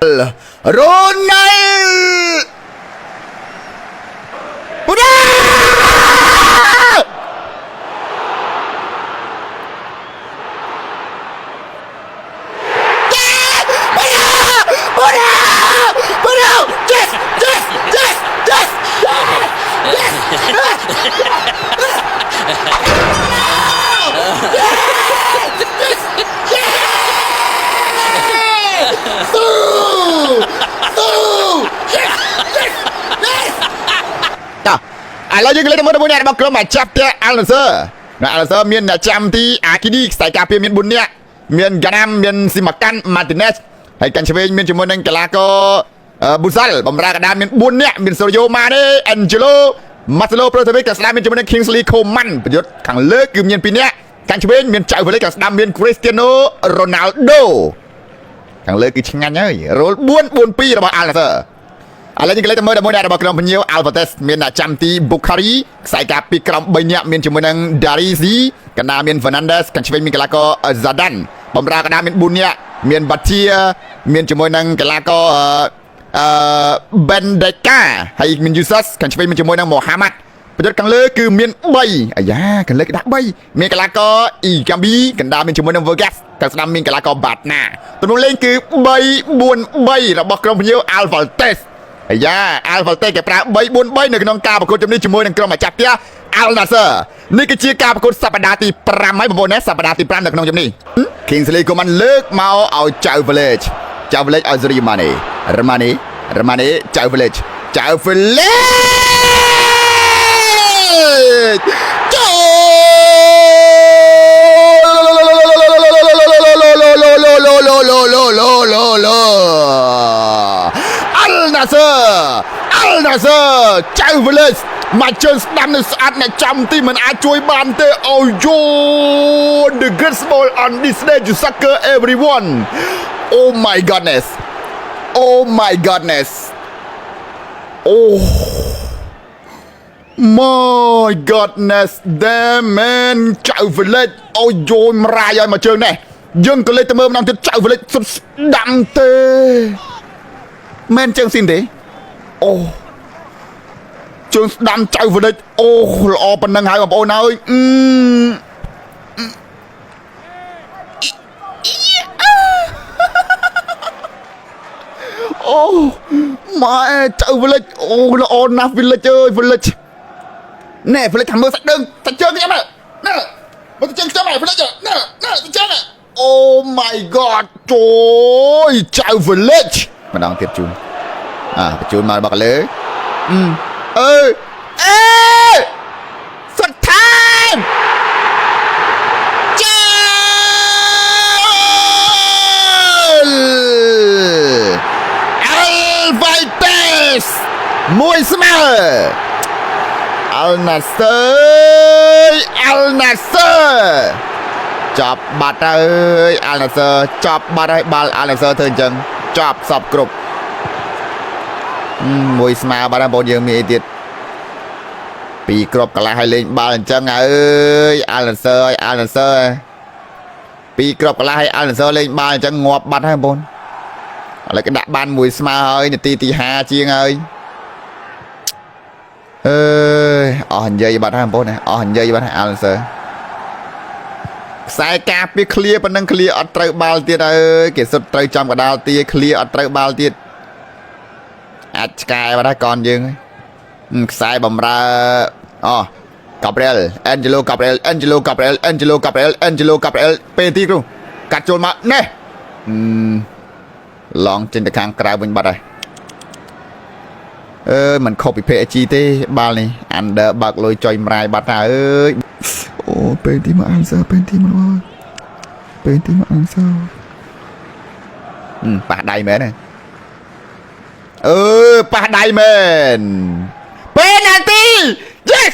Ronald Udahឥឡូវយើងលេងទៅមើលអ្នករបស់ក្រុមអាចចាប់ផ្ទះអាល់ណាសឺអាល់ណាសឺមានអ្នកចាំទីអាគីឌីខ្សែការពារមាន4នាក់មានហ្គាណាំមានស៊ីម៉ាកាន់ម៉ាទីណេសហើយកាន់ឆ្វេងមានជាមួយនឹងកីឡាករប៊ូសាល់បំរើកណ្ដាលមាន4នាក់មានសូរ៉ូម៉ាណេអេនជេឡូម៉ាសេឡូប្រូតូវិចក៏ស្ដាប់មានជាមួយនឹង Kingsley Coman ប្រយុទ្ធខាងលើគឺមាន2នាក់កាន់ឆ្វេងមានចៅវ៉ាលេក៏ស្ដាប់មាន Cristiano Ronaldo ខាងលើគឺឆ្ងាញ់ហើយរ៉ូល4-4-2របស់អាល់ណាសឺឥឡូវយើងលេខទៅមើលដល់មួយអ្នករបស់ក្រុមភ្ញៀវ Alvarez មានអ្នកចាំទី Bukhari ខ្សែការពីក្រោម3នាក់មានជាមួយនឹង Darisi កណ្ដាលមាន Fernandes ខាងឆ្វេងមានកីឡាករ Zidane បំរើកណ្ដាលមាន4នាក់មាន Batia មានជាមួយនឹងកីឡាករ Bendeka ហើយមាន Yusuf ខាងឆ្វេងមានជាមួយនឹង Mohamed ប្រយុទ្ធខាងលើគឺមាន3អាយ៉ាខាងលើគេដាក់3មានកីឡាករ Ikambi កណ្ដាលមានជាមួយនឹង Vegas ខាងស្ដាំមានកីឡាករ Batna ទំនួលលេងគឺ3-4-3របស់ក្រុមភ្ញៀវ Alvarezអាយ៉ាអាល់ហ្វាល់តេគេប្រើ3-4-3នៅក្នុងការប្រកួតជំនាញជាមួយនឹងក្រុមអាចារ្យផ្ទះអាល់ណាសឺនេះគឺជាការប្រកួតសប្តាហ៍ទី5ហើយបងប្អូនណាសប្តាហ៍ទី5នៅក្នុងជំនាញ Kingsley Coman លើកមកឲ្យចៅ Village ចៅ Village ឲ្យ Zuri Mane Ramane ចៅ Village ចៅ Village Al-Nassr ចៅ Village មកជើងស្ដាំនៅស្អាតអ្នកចាំទីមិនអាចជួយបានទេអូយូ The great ball on this day to soccer everyone Oh my goodness Oh my goodness Oh My goodness Damn man ចៅ Village អូយូមរាយឲ្យមកជើងនេះយើងក៏លេចទៅមើលម្ដងទៀតចៅ Village សុទ្ធស្ដាំទេមែនជើងស៊ីនទេអូជើងស្ដាំចៅ Village អូល្អប៉ុណ្ណឹងហើយបងប្អូនហើយអូម៉ែចៅ Village អូល្អណាស់ Village អើយ Village ណែ Village ថាមើលសាច់ដឹងសាច់ជើងខ្ញុំណែមើលជើងខ្ញុំណែ Village ណែសាច់ជើង Oh my god ចូលចៅ Village ម្ដងទៀតជូនបញ្ជូនមករបស់កលើសុទ្ធ time ចាAlvarez មួយស្មើAl-Nassr ចាប់បាត់ហើយ Al-Nassr ចាប់បាត់ហើយបាល់ Al-Nassr ធ្វើអញ្ចឹងចាប់សពគ្រប់មួយស្មើបាត់ហើយបងយើងមានអីទៀតពីគ្រាប់កន្លះឲ្យលេងបាល់អញ្ចឹងអើយ Al-Nassr ពីគ្រាប់កន្លះឲ្យ Al-Nassr លេងបាល់អញ្ចឹងងាប់បាត់ហើយបងឥឡូវគេដាក់បានមួយស្មើហើយនាទីទី5ជាងហើយអស់និយាយបាត់ហើយបងអស់និយាយបាត់ហើយ Al-Nassr ខ្សែការពារឃ្លៀប៉ុណ្ណឹងឃ្លៀអត់ត្រូវបាល់ទៀតអើយគេសុទ្ធត្រូវចំកដាលទាឃ្លៀអត់ត្រូវបាល់ទៀតអាចឆ្កែបាត់ហើយកនយើងខ្សែបំរើGabriel Angelo Gabriel ពេលទីគ្រូកាត់ចូលមកនេះឡងចេញទៅខាងក្រៅវិញបាត់ហើយមិនខុសពី PSG ទេបាល់នេះ Under បើកលុយចុយម្រាយបាត់ហើយអើយអូពេលទីមក Al-Nassr ពេលទីមកAl-Nassr ប៉ះដៃមែនទេប៉ះដៃមែន Penalty Yes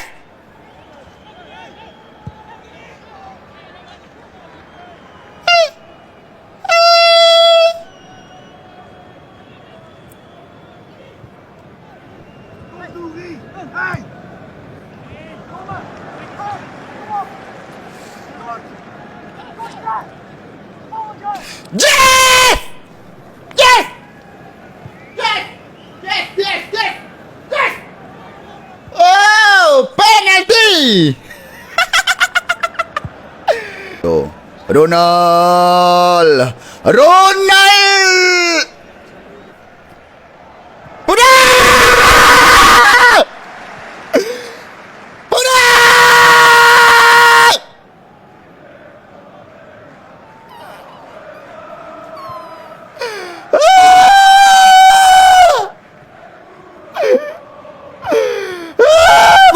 Yes! Yes! Ronald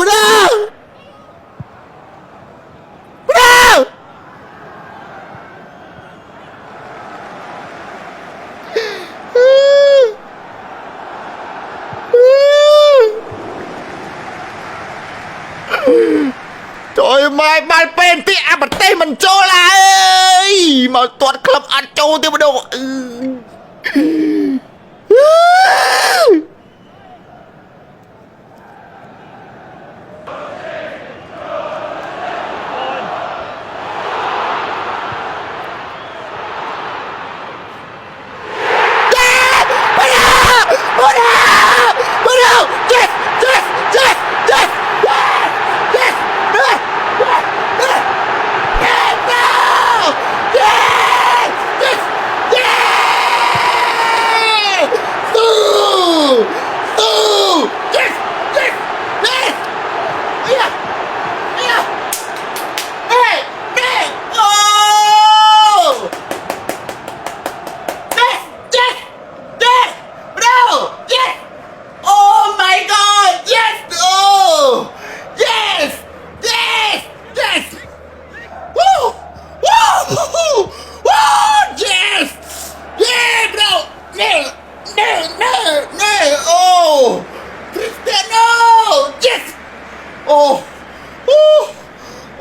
Udah trời mày ban pen tí à bật tay mình cho là ơi mà toàn club ăn châu tiêu đồ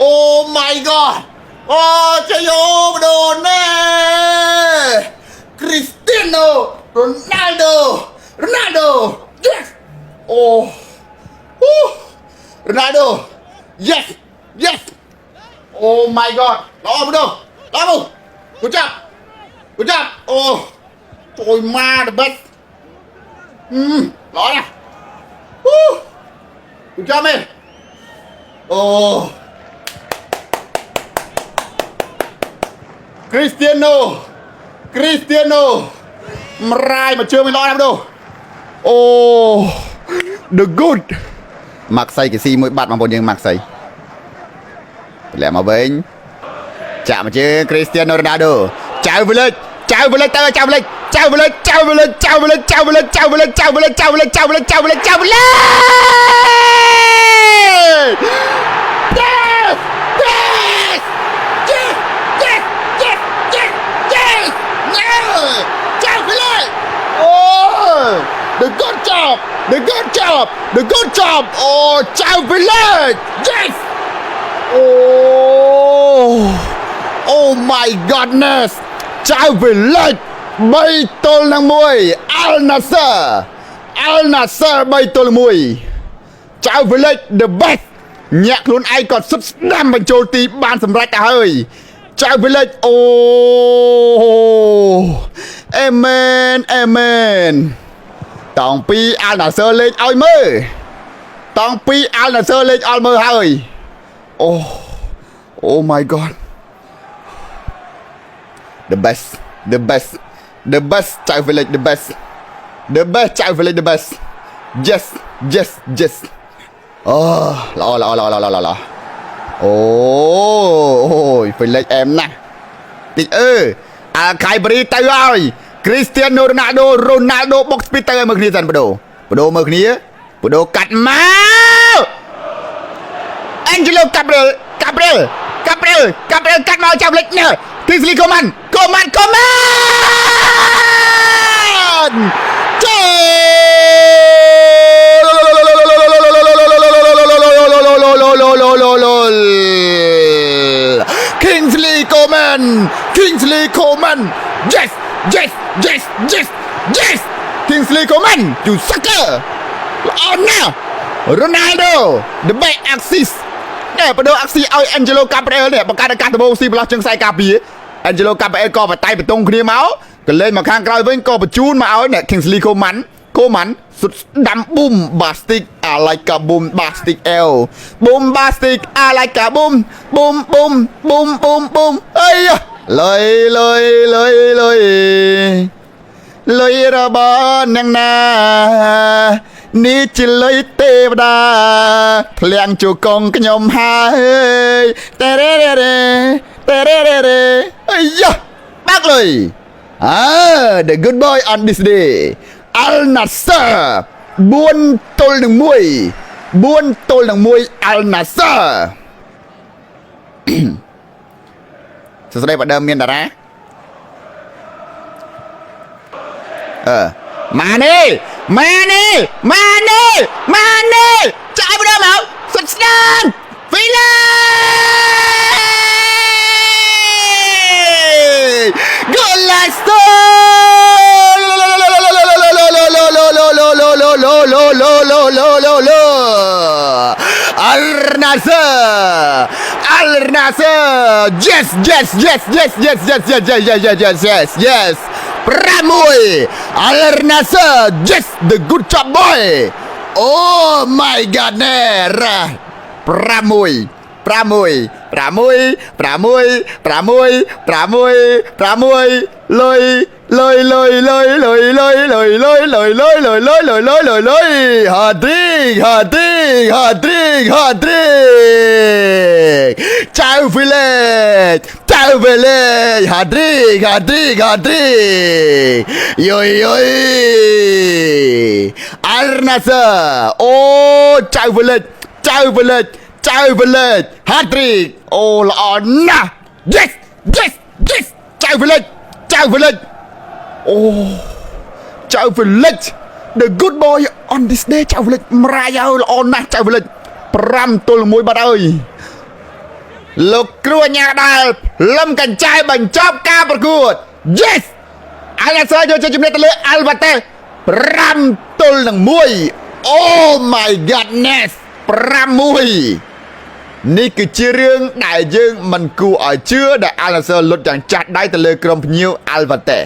Oh my god អូជយោដូណែ Cristiano Ronaldo yes Ronaldo yes oh my god ល្អមកđâuល្អមកgood jobអូជួយម៉ាthe best ល្អណាស់ good job man អូ Cristiano ម្រាយមកជើងមិនល្អណាស់ដូអូ the good ម៉ាក់សៃគេស៊ីមួយបាត់បងប្អូនយើងម៉ាក់សៃតម្លាក់មកវិញចាក់មកជើង Cristiano Ronaldo ចៅវលេចទៅចៅវលេចThe good job អូចៅវលេច yes oh my goodness ចៅវលេច3ទល់នឹង1 Al Nassr 3ទល់1ចៅវលេច the best ញាក់ខ្លួនឯងក៏សុទ្ធស្ដាំបញ្ចូលទីបានសម្រេចទៅហើយចៅវលេចអូ amen តង់ពី Al Nassr លេងឲ្យមើលតង់ពី Al Nassr លេងឲ្យមើលហើយoh my god the best ចៅ village the best ចៅ village the best yes អូល្អអូយ village អែមណាស់តិចអាខៃបរីទៅហើយ Cristiano Ronaldo បុកស្ពីតទៅឲ្យមើលគ្នាសិនបដូមើលគ្នាបដូកាត់មក Angelo Gabriel កាត់មកចាប់លេចណែ Kingsley Coman ចេ Kingsley Coman yes Kingsley Coman you sucker ល្អណាស់ Ronaldo the back axis ណែបដូរ axis ឲ្យ Angelo Gabriel នេះបង្កើតឱកាសដំបូងស៊ីប្លោះជើងខ្សែការពារ Angelo Gabriel ក៏បតៃបតុងគ្នាមកក៏លេងមកខាងក្រោយវិញក៏បញ្ជូនមកឲ្យអ្នក Kingsley Coman សុទ្ធដាំប៊ូម Bastic I like a bombastic L bombastic I like a boom boom boom boom boom boom អីលុយលុយលុយលុយលុយរបស់អ្នកណានេះជាលុយទេវតាធ្លៀងជួកងខ្ញុំហើយតែរេរេរេតែរេរេរេអាយ៉ាបាក់លុយthe good boy on this day Al Nassr 4-1 Al Nassr សួស្ដីបើដើមមានតារាម៉ានេះចាយបើដើមមកសុតស្ដានវីឡា Golazo Al Nassr yes Pramoy Al Nassr yes the good job boy oh my god Pramoy lôi Hadrik Ciao village Hadrik Yoi Al Nassr oh ciao village Hadrik ohល្អណាស់ yes ciao village oh ciao village the good boy on this day ciao village ម្រាយហើយល្អណាស់ ciao village 5-1 បាត់ហើយលោកគ្រូអាញាដែលលំកញ្ចែបញ្ចប់ការប្រកួត yes Al Nassr យកជ័យជំនះទៅលើ Al Fateh 5-1 oh my godness 5-1 នេះគឺជារឿងដែលយើងមិនគួរឲ្យជឿដែល Al Nassr លុតយ៉ាងចាស់ដៃទៅលើក្រុមភ្ញៀវ Al Fateh